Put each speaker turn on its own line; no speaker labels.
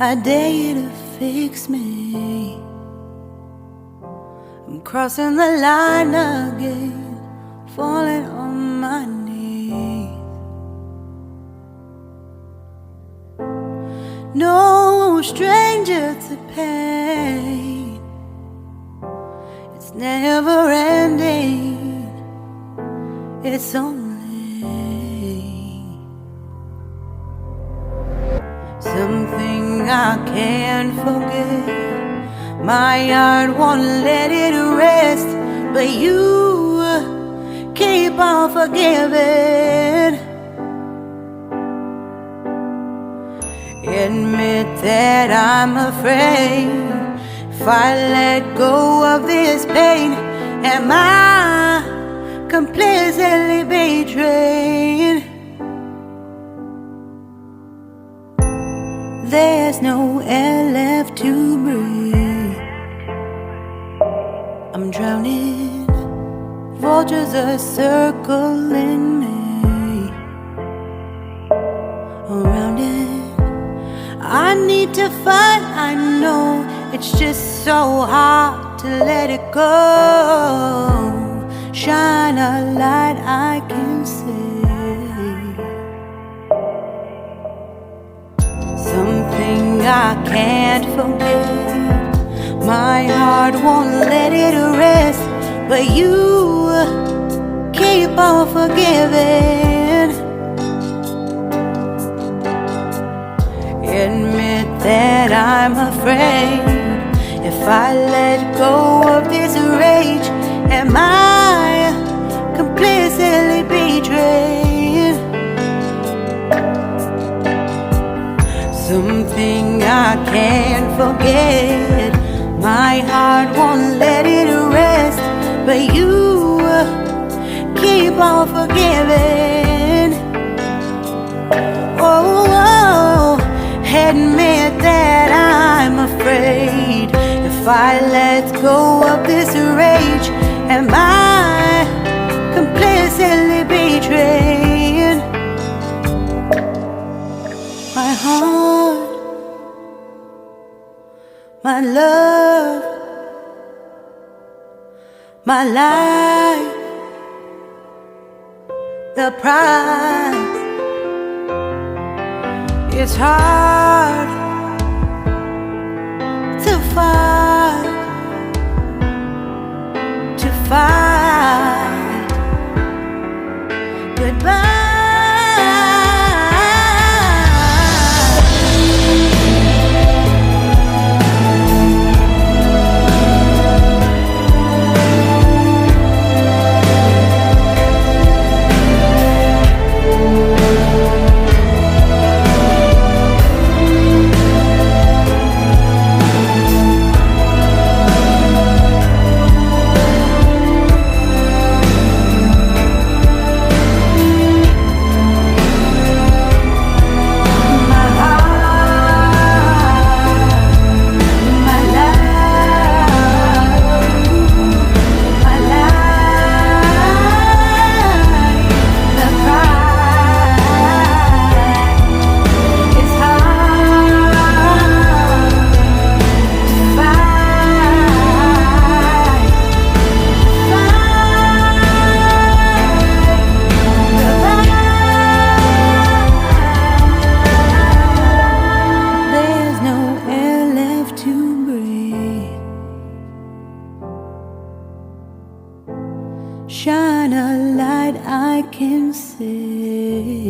I dare you to fix me. I'm crossing the line again, falling on my knees. No stranger to pain, it's never ending, it's only something I can't forget. My heart won't let it rest, but you keep on forgiving. Admit that I'm afraid. If I let go of this pain, am I completely betrayed? There's no air left to breathe. I'm drowning, vultures are circling me. Around it, I need to fight. I know it's just so hard to let it go. Shine a light I can see. Something I can't forget. My heart won't let it rest, but you keep on forgiving. Admit that I'm afraid. If I let go of this rage, am I completely betrayed? Something I can't forget. My heart won't let it rest, but you keep on forgiving. Oh, admit that I'm afraid. If I let go of this rage, am I completely betrayed? My heart, my love, my life, the price. It's hard to fight, goodbye. Shine a light I can see.